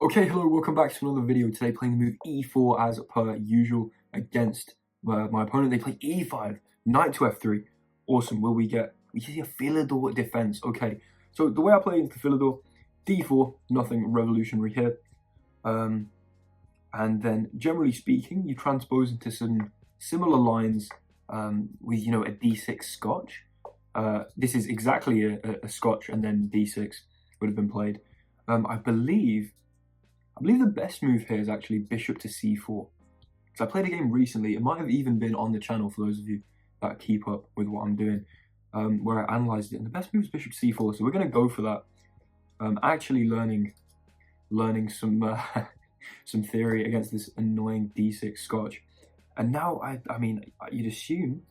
Okay, hello, welcome back to another video. Today playing the move e4 as per usual against my opponent. They play e5, knight to f3. Awesome. We see a Philidor defense. Okay, so the way I play into Philidor, d4, nothing revolutionary here. And then generally speaking, you transpose into some similar lines with, a d6 scotch. This is exactly a scotch, and then d6 would have been played. I believe the best move here is actually bishop to c4. Because I played a game recently, it might have even been on the channel for those of you that keep up with what I'm doing, where I analysed it, and the best move is bishop to c4, so we're going to go for that. Actually learning some some theory against this annoying d6 scotch. And now, I mean, you'd assume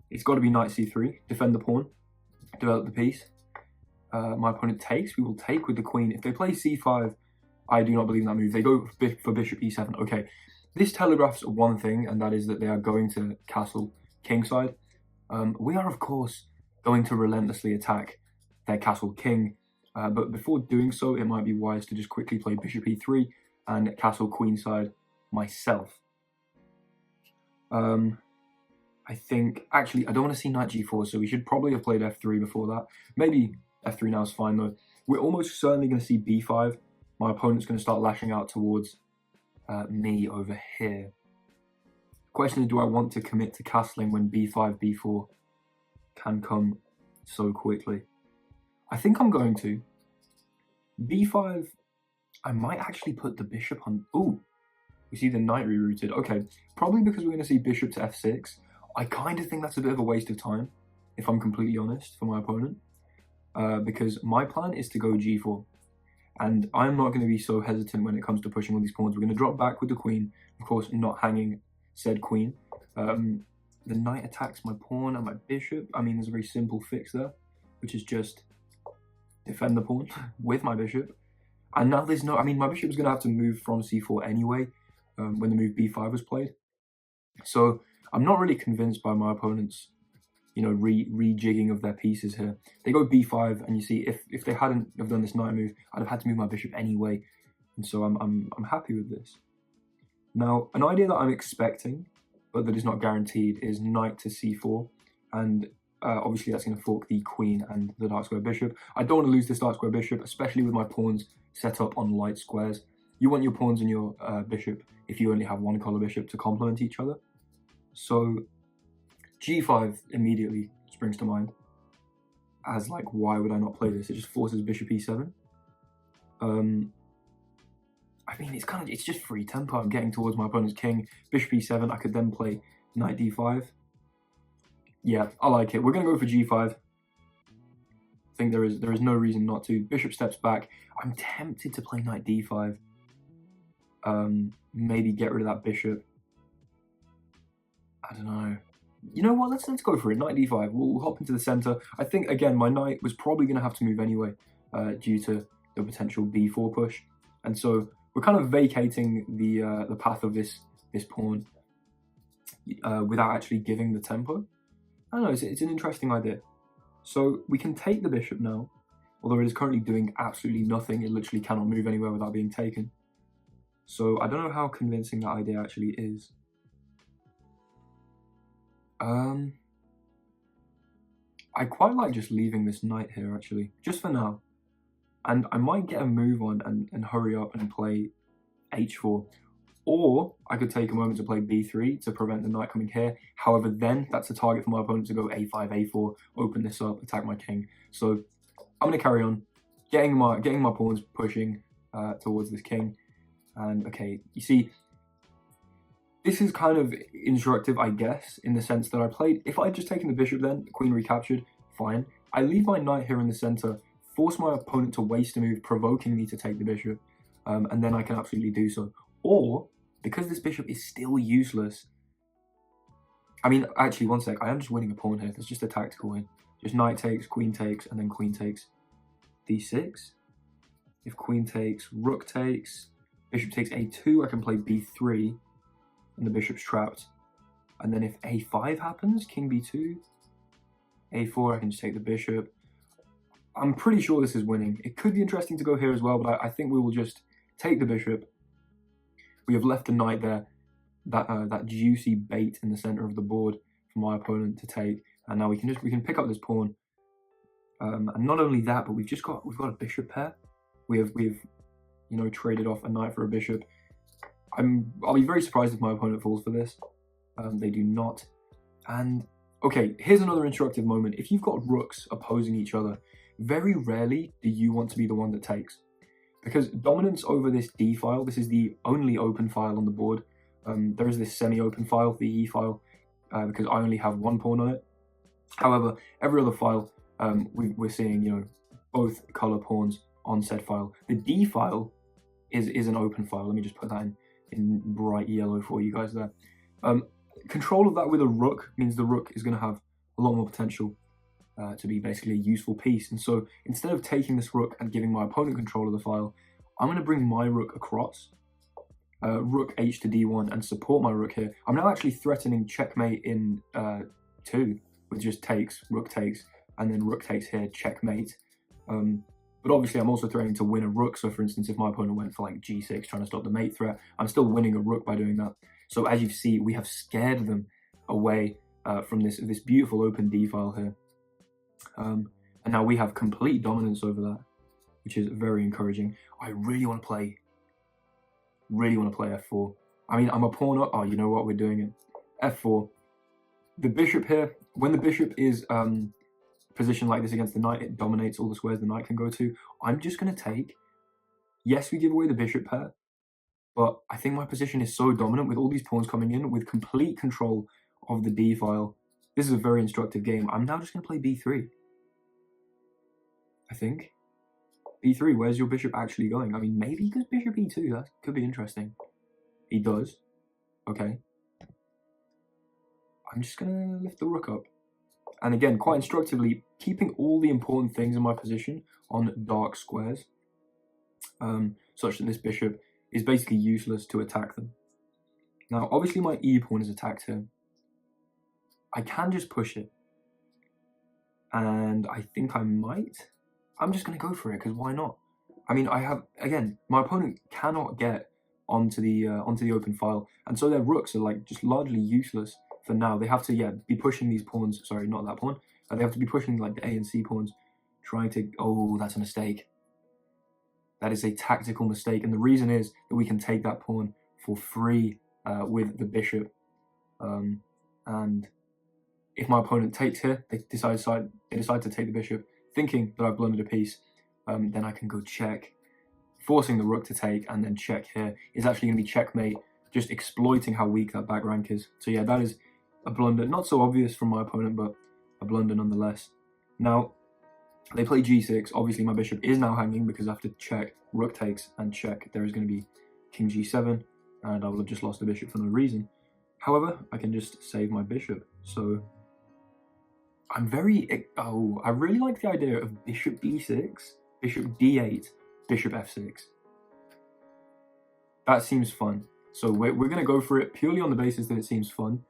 it's got to be knight c3, defend the pawn, develop the piece. My opponent takes, we will take with the queen. If they play c5, I do not believe in that move. They go for bishop e7. Okay, this telegraphs one thing, and that is that they are going to castle kingside. We are, of course, going to relentlessly attack their castle king. But before doing so, it might be wise to just quickly play bishop e3 and castle queenside myself. I think, actually, I don't want to see knight g4, so we should probably have played f3 before that. Maybe f3 now is fine, though. We're almost certainly going to see b5. My opponent's going to start lashing out towards me over here. Question is, do I want to commit to castling when b5, b4 can come so quickly? I think I'm going to. b5, I might actually put the bishop on... Ooh, we see the knight rerouted. Okay, probably because we're going to see bishop to f6. I kind of think that's a bit of a waste of time, if I'm completely honest, for my opponent. Because my plan is to go g4. And I'm not going to be so hesitant when it comes to pushing all these pawns. We're going to drop back with the queen, of course, not hanging said queen. The knight attacks my pawn and my bishop. I mean, there's a very simple fix there, which is just defend the pawn with my bishop. And now there's no... I mean, my bishop was going to have to move from c4 anyway when the move b5 was played. So I'm not really convinced by my opponent's rejigging of their pieces here. They go b5, and you see, if they hadn't have done this knight move, I'd have had to move my bishop anyway, and so I'm happy with this. Now, an idea that I'm expecting, but that is not guaranteed, is knight to c4, and obviously that's going to fork the queen and the dark square bishop. I don't want to lose this dark square bishop, especially with my pawns set up on light squares. You want your pawns and your bishop, if you only have one color bishop, to complement each other. So g5 immediately springs to mind as, like, why would I not play this? It just forces bishop e7. I mean, it's just free tempo. I'm getting towards my opponent's king. Bishop e7, I could then play knight d5. Yeah, I like it. We're going to go for g5. I think there is no reason not to. Bishop steps back. I'm tempted to play knight d5. Maybe get rid of that bishop. I don't know. You know what, let's go for it. Knight d5, we'll hop into the center. I think, again, my knight was probably going to have to move anyway due to the potential b4 push. And so we're kind of vacating the path of this pawn without actually giving the tempo. I don't know, it's an interesting idea. So we can take the bishop now, although it is currently doing absolutely nothing. It literally cannot move anywhere without being taken. So I don't know how convincing that idea actually is. I quite like just leaving this knight here, actually, just for now. And I might get a move on and hurry up and play h4. Or I could take a moment to play b3 to prevent the knight coming here. However, then that's a target for my opponent to go a5, a4, open this up, attack my king. So I'm going to carry on, getting my pawns pushing towards this king. And okay, you see, this is kind of instructive, I guess, in the sense that I played... If I had just taken the bishop then, the queen recaptured, fine. I leave my knight here in the center, force my opponent to waste a move, provoking me to take the bishop, and then I can absolutely do so. Or, because this bishop is still useless... I mean, actually, one sec, I am just winning a pawn here. That's just a tactical win. Just knight takes, and then queen takes d6. If queen takes, rook takes, bishop takes a2, I can play b3, and the bishop's trapped. And then if a5 happens, king b2, a4, I can just take the bishop. I'm pretty sure this is winning. It could be interesting to go here as well, but I think we will just take the bishop. We have left the knight there, that juicy bait in the center of the board for my opponent to take, and now we can pick up this pawn. And not only that, but we've got a bishop pair. We've traded off a knight for a bishop. I'll be very surprised if my opponent falls for this. They do not. And okay, here's another instructive moment. If you've got rooks opposing each other, very rarely do you want to be the one that takes, because dominance over this d file, this is the only open file on the board. There is this semi-open file, the e file, because I only have one pawn on it. However, every other file, we're seeing, both color pawns on said file. The d file is an open file. Let me just put that in bright yellow for you guys there. Control of that with a rook means the rook is going to have a lot more potential to be basically a useful piece. And so instead of taking this rook and giving my opponent control of the file, I'm going to bring my rook across, rook h to d1, and support my rook here. I'm now actually threatening checkmate in 2 with just takes, rook takes, and then rook takes here, checkmate. But obviously I'm also threatening to win a rook. So for instance, if my opponent went for like g6 trying to stop the mate threat, I'm still winning a rook by doing that. So as you see, we have scared them away from this beautiful open d file here. And now we have complete dominance over that, which is very encouraging. I really want to play f4. I mean, I'm a pawn up. Oh, you know what? We're doing it. f4. The bishop here, when the bishop is positioned like this against the knight, it dominates all the squares the knight can go to. I'm just going to take. Yes, we give away the bishop pair, but I think my position is so dominant with all these pawns coming in with complete control of the d file. This is a very instructive game. I'm now just going to play b3. I think. b3, where's your bishop actually going? I mean, maybe he goes bishop e2. That could be interesting. He does. Okay. I'm just going to lift the rook up. And again, quite instructively, keeping all the important things in my position on dark squares, such that this bishop is basically useless to attack them. Now, obviously my e pawn is attacked here. I can just push it. And I think I might. I'm just going to go for it, because why not? I mean, again, my opponent cannot get onto the open file. And so their rooks are like just largely useless for now. They have to, be pushing these pawns. Sorry, not that pawn. They have to be pushing like the A and C pawns, trying to, oh, that's a mistake. That is a tactical mistake. And the reason is that we can take that pawn for free with the bishop. And if my opponent takes here, they decide to take the bishop, thinking that I've blundered a piece. Then I can go check, forcing the rook to take, and then check here is actually going to be checkmate, just exploiting how weak that back rank is. So yeah, that is a blunder, not so obvious from my opponent, but a blunder nonetheless. Now, they play g6. Obviously, my bishop is now hanging because after check, rook takes, and check, there is going to be king g7, and I will have just lost the bishop for no reason. However, I can just save my bishop. So I really like the idea of bishop b6, bishop d8, bishop f6. That seems fun. So we're going to go for it purely on the basis that it seems fun.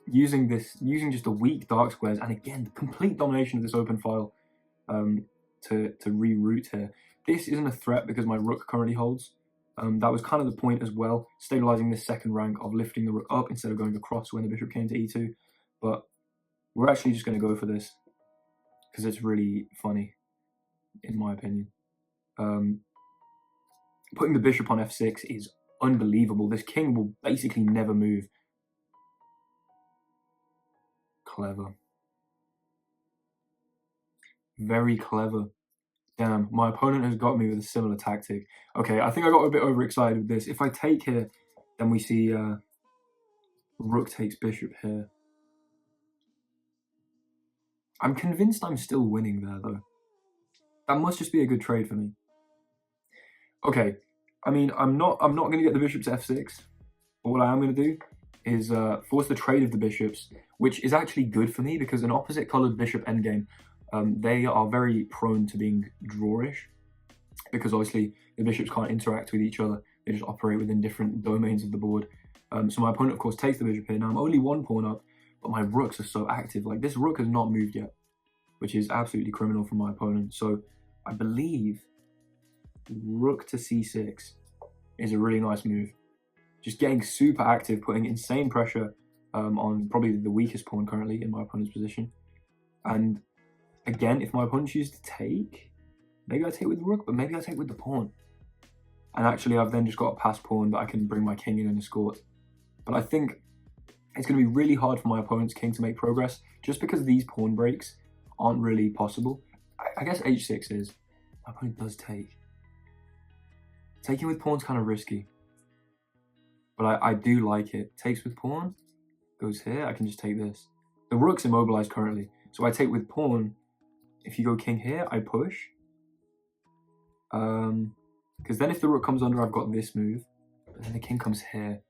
Using just a weak dark squares, and again, the complete domination of this open file to reroute here. This isn't a threat because my rook currently holds. That was kind of the point as well, stabilizing this second rank of lifting the rook up instead of going across when the bishop came to e2. But we're actually just going to go for this because it's really funny, in my opinion. Putting the bishop on f6 is unbelievable. This king will basically never move. Clever. Very clever. Damn, my opponent has got me with a similar tactic. Okay, I think I got a bit overexcited with this. If I take here, then we see rook takes bishop here. I'm convinced I'm still winning there, though. That must just be a good trade for me. Okay, I mean, I'm not going to get the bishop to f6. But what I am going to do is force the trade of the bishops, which is actually good for me because an opposite colored bishop endgame, they are very prone to being drawish because obviously the bishops can't interact with each other. They just operate within different domains of the board. So my opponent, of course, takes the bishop here. Now I'm only one pawn up, but my rooks are so active. Like, this rook has not moved yet, which is absolutely criminal for my opponent. So I believe rook to c6 is a really nice move. Just getting super active, putting insane pressure on probably the weakest pawn currently in my opponent's position. And again, if my opponent chooses to take, maybe I take with the rook, but maybe I take with the pawn. And actually, I've then just got a passed pawn that I can bring my king in and escort. But I think it's going to be really hard for my opponent's king to make progress, just because these pawn breaks aren't really possible. I guess h6 is. My opponent does take. Taking with pawn's kind of risky. But I do like it. Takes with pawn. Goes here. I can just take this. The rook's immobilized currently. So I take with pawn. If you go king here, I push. Because then if the rook comes under, I've got this move. But then the king comes here.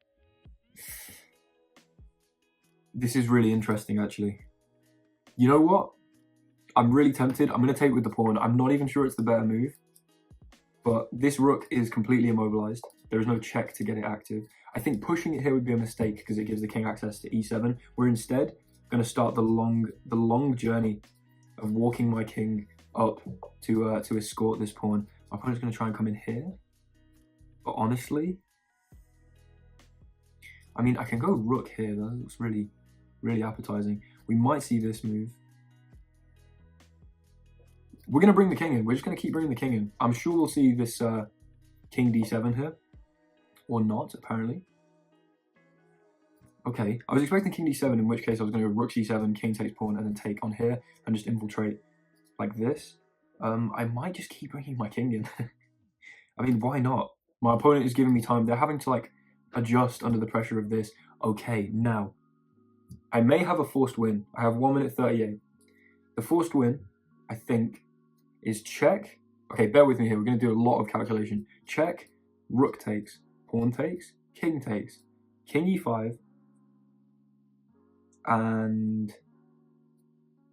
This is really interesting, actually. You know what? I'm really tempted. I'm going to take with the pawn. I'm not even sure it's the better move. But this rook is completely immobilized. There is no check to get it active. I think pushing it here would be a mistake because it gives the king access to e7. We're instead going to start the long journey of walking my king up to escort this pawn. My opponent's going to try and come in here. But honestly, I mean, I can go rook here. That looks really, really appetizing. We might see this move. We're going to bring the king in. We're just going to keep bringing the king in. I'm sure we'll see this king d7 here. Or not, apparently. Okay, I was expecting king d7, in which case I was going to go rook c7, king takes pawn, and then take on here, and just infiltrate like this. I might just keep bringing my king in. I mean, why not? My opponent is giving me time. They're having to, like, adjust under the pressure of this. Okay, now, I may have a forced win. I have 1 minute 38. The forced win, I think, is check. Okay, bear with me here. We're going to do a lot of calculation. Check, rook takes, pawn takes, king takes, king e5, and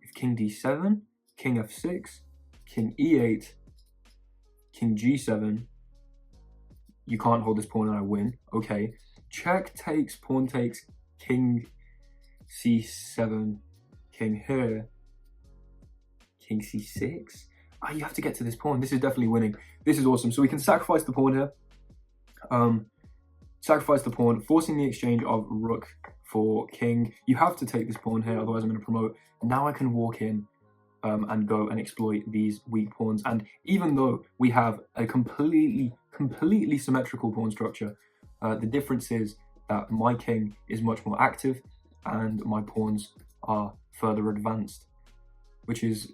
if king d7, king f6, king e8, king g7, you can't hold this pawn and I win. Okay, check takes, pawn takes, king c7, king here, king c6. Ah, you have to get to this pawn. This is definitely winning. This is awesome. So we can sacrifice the pawn here. Sacrifice the pawn, forcing the exchange of rook for king. You have to take this pawn here, otherwise I'm going to promote. Now I can walk in and go and exploit these weak pawns. And even though we have a completely symmetrical pawn structure, the difference is that my king is much more active and my pawns are further advanced, which is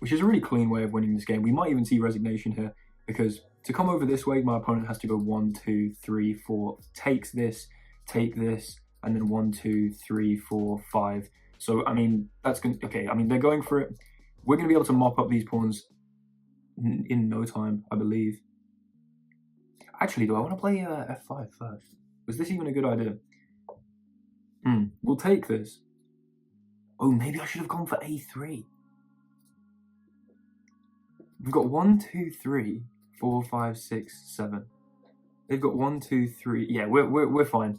a really clean way of winning this game. We might even see resignation here, because to come over this way, my opponent has to go 1, 2, 3, 4, takes this, take this, and then 1, 2, 3, 4, 5. So, I mean, that's going to, okay, I mean, they're going for it. We're going to be able to mop up these pawns in no time, I believe. Actually, do I want to play f5 first? Was this even a good idea? We'll take this. Oh, maybe I should have gone for a3. We've got 1, 2, 3, 4, 5, 6, 7. They've got 1, 2, 3. Yeah, we're fine.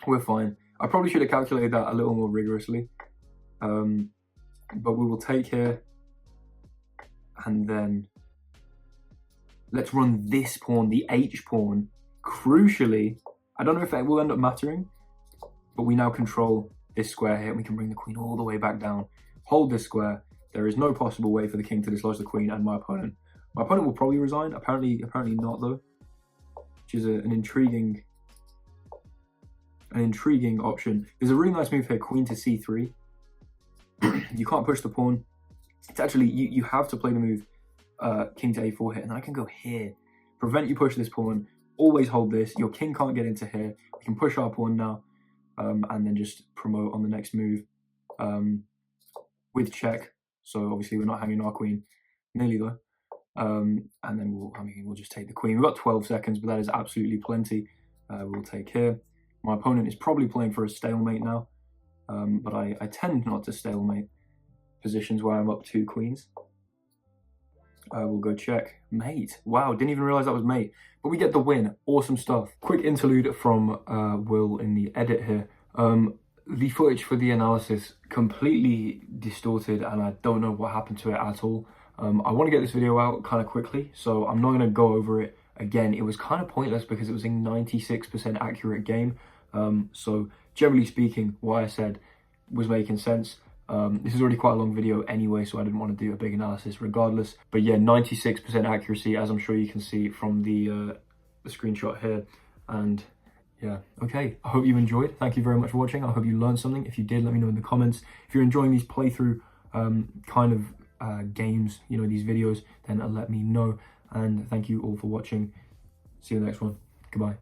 We're fine. I probably should have calculated that a little more rigorously. But we will take here. And then let's run this pawn, the H pawn. Crucially, I don't know if it will end up mattering, but we now control this square here. We can bring the queen all the way back down. Hold this square. There is no possible way for the king to dislodge the queen and my opponent. My opponent will probably resign. Apparently not though, which is an intriguing option. There's a really nice move here, queen to c3. You can't push the pawn. It's actually, you have to play the move king to a4 here, and I can go here. Prevent you push this pawn. Always hold this. Your king can't get into here. We can push our pawn now, and then just promote on the next move with check. So obviously we're not hanging our queen, nearly though. And then we'll just take the queen. We've got 12 seconds, but that is absolutely plenty. We'll take here. My opponent is probably playing for a stalemate now, but I tend not to stalemate positions where I'm up 2 queens. We'll go check. Mate. Wow, didn't even realize that was mate. But we get the win. Awesome stuff. Quick interlude from Will in the edit here. The footage for the analysis completely distorted, and I don't know what happened to it at all. I want to get this video out kind of quickly, so I'm not going to go over it again. It was kind of pointless because it was a 96% accurate game. So generally speaking, what I said was making sense. This is already quite a long video anyway, so I didn't want to do a big analysis regardless. But yeah, 96% accuracy, as I'm sure you can see from the screenshot here. And yeah, okay, I hope you enjoyed. Thank you very much for watching. I hope you learned something. If you did, let me know in the comments. If you're enjoying these playthrough kind of games, you know, these videos, then let me know. And thank you all for watching. See you in the next one. Goodbye.